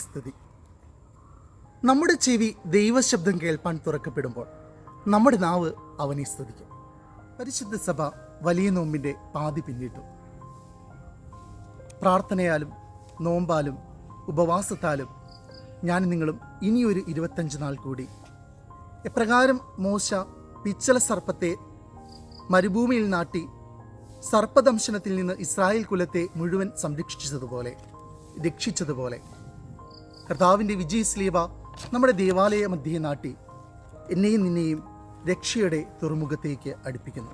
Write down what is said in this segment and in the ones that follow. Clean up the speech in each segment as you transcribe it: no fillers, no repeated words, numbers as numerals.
സ്തുതി. നമ്മുടെ ചെവി ദൈവശബ്ദം കേൾപ്പാൻ തുറക്കപ്പെടുമ്പോൾ നമ്മുടെ നാവ് അവനെ സ്തുതിക്കും. പരിശുദ്ധ സഭ വലിയ നോമ്പിൻ്റെ പാതി പിന്നിട്ടു. പ്രാർത്ഥനയാലും നോമ്പാലും ഉപവാസത്താലും ഞാൻ നിങ്ങളും ഇനിയൊരു 25 നാൾ കൂടി എപ്രകാരം മോശ പിച്ചള സർപ്പത്തെ മരുഭൂമിയിൽ നാട്ടി സർപ്പദംശനത്തിൽ നിന്ന് ഇസ്രായേൽ കുലത്തെ മുഴുവൻ രക്ഷിച്ചതുപോലെ കർത്താവിൻ്റെ വിജയശ്ലീവ നമ്മുടെ ദേവാലയ മധ്യേ നാട്ടി എന്നെയും നിന്നെയും രക്ഷയുടെ തുറമുഖത്തേക്ക് അടുപ്പിക്കുന്നു.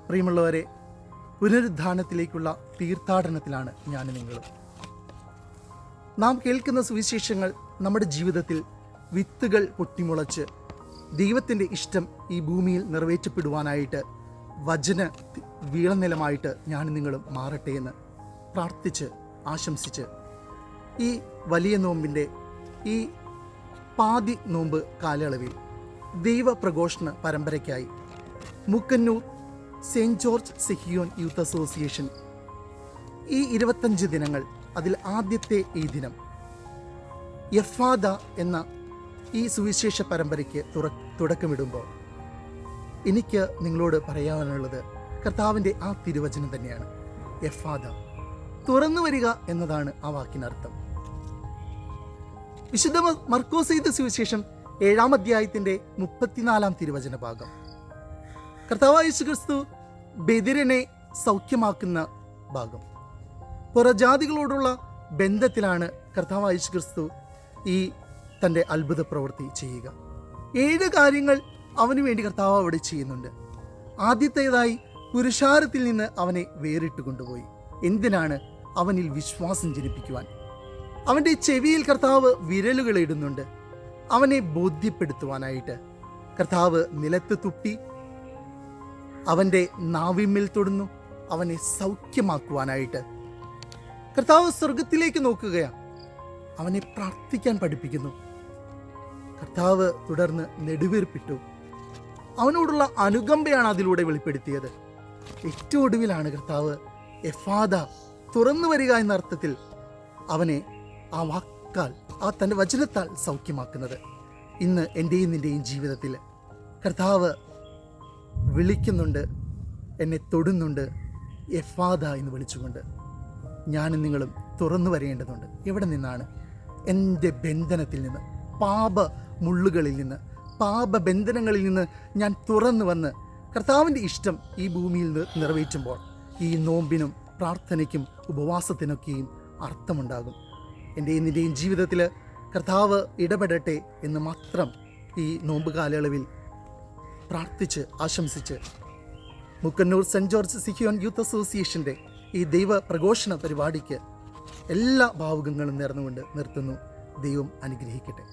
പ്രിയമുള്ളവരെ, പുനരുദ്ധാനത്തിലേക്കുള്ള തീർത്ഥാടനത്തിലാണ് ഞാൻ നിങ്ങളും. നാം കേൾക്കുന്ന സുവിശേഷങ്ങൾ നമ്മുടെ ജീവിതത്തിൽ വിത്തുകൾ പൊട്ടിമുളച്ച് ദൈവത്തിൻ്റെ ഇഷ്ടം ഈ ഭൂമിയിൽ നിറവേറ്റപ്പെടുവാനായിട്ട് വചന വീളനിലമായിട്ട് ഞാൻ നിങ്ങളും മാറട്ടെ എന്ന് പ്രാർത്ഥിച്ച് ആശംസിച്ച് ഈ വലിയ നോമ്പിൻ്റെ ഈ പാതി നോമ്പ് കാലയളവിൽ ദൈവപ്രഘോഷണ പരമ്പരയ്ക്കായി Mukkannoor saint George Sihiyon youth association ഈ 25 ദിനങ്ങൾ, അതിൽ ആദ്യത്തെ ഈ ദിനം എഫാദ എന്ന ഈ സുവിശേഷ പരമ്പരയ്ക്ക് തുടക്കമിടുമ്പോൾ എനിക്ക് നിങ്ങളോട് പറയാനുള്ളത് കർത്താവിൻ്റെ ആ തിരുവചനം തന്നെയാണ്. എഫാദ, തുറന്നു വരിക എന്നതാണ് ആ വാക്കിനർത്ഥം. വിശുദ്ധ മർക്കോസ് എഴുതിയ സുവിശേഷം 7-ാം അധ്യായത്തിൻ്റെ 34-ാം തിരുവചന ഭാഗം. കർത്താവായ യേശുക്രിസ്തു ബദിരനെ സൗഖ്യമാക്കുന്ന ഭാഗം. പുറജാതികളോടുള്ള ബന്ധത്തിലാണ് കർത്താവായ യേശുക്രിസ്തു ഈ തൻ്റെ അത്ഭുത പ്രവൃത്തി ചെയ്യുക. 7 കാര്യങ്ങൾ അവന് വേണ്ടി കർത്താവ് അവിടെ ചെയ്യുന്നുണ്ട്. ആദ്യത്തേതായി പുരുഷാരത്തിൽ നിന്ന് അവനെ വേറിട്ട് കൊണ്ടുപോയി. എന്തിനാണ്? അവനിൽ വിശ്വാസം ജനിപ്പിക്കുവാൻ. അവൻ്റെ ചെവിയിൽ കർത്താവ് വിരലുകൾ ഇടുന്നുണ്ട്. അവനെ ബോധ്യപ്പെടുത്തുവാനായിട്ട് കർത്താവ് നിലത്ത് തുപ്പി അവൻ്റെ നാവിന്മേൽ തൊടുന്നു. അവനെ സൗഖ്യമാക്കുവാനായിട്ട് കർത്താവ് സ്വർഗത്തിലേക്ക് നോക്കുകയാണ്. അവനെ പ്രാർത്ഥിക്കാൻ പഠിപ്പിക്കുന്നു. കർത്താവ് തുടർന്ന് നെടുവീർപ്പിട്ടു. അവനോടുള്ള അനുകമ്പയാണ് അതിലൂടെ വെളിപ്പെടുത്തിയത്. ഏറ്റവും ഒടുവിലാണ് കർത്താവ് എഫാദ, തുറന്നു വരിക എന്ന അർത്ഥത്തിൽ അവനെ ആ വാക്കാൽ, ആ തൻ്റെ വചനത്താൽ സൗഖ്യമാക്കുന്നത്. ഇന്ന് എൻ്റെയും നിൻ്റെയും ജീവിതത്തിൽ കർത്താവ് വിളിക്കുന്നുണ്ട്, എന്നെ തൊടുന്നുണ്ട്, എഫാദ എന്ന് വിളിച്ചുകൊണ്ട്. ഞാനും നിങ്ങളും തുറന്നു വരേണ്ടതുണ്ട്. എവിടെ നിന്നാണ്? എൻ്റെ ബന്ധനത്തിൽ നിന്ന്, പാപമുള്ളുകളിൽ നിന്ന്, പാപബന്ധനങ്ങളിൽ നിന്ന് ഞാൻ തുറന്നു വന്ന് കർത്താവിൻ്റെ ഇഷ്ടം ഈ ഭൂമിയിൽ നിറവേറ്റുമ്പോൾ ഈ നോമ്പിനും പ്രാർത്ഥനയ്ക്കും ഉപവാസത്തിനൊക്കെയും അർത്ഥമുണ്ടാകും. എൻ്റെയും നിൻ്റെയും ജീവിതത്തിൽ കർത്താവ് ഇടപെടട്ടെ എന്ന് മാത്രം ഈ നോമ്പ് കാലയളവിൽ പ്രാർത്ഥിച്ച് ആശംസിച്ച് Mukkannur cent George Sihiyon youth അസോസിയേഷൻ്റെ ഈ ദൈവ പ്രഘോഷണ പരിപാടിക്ക് എല്ലാ ഭാവുകങ്ങളും നേർന്നുകൊണ്ട് നിർത്തുന്നു. ദൈവം അനുഗ്രഹിക്കട്ടെ.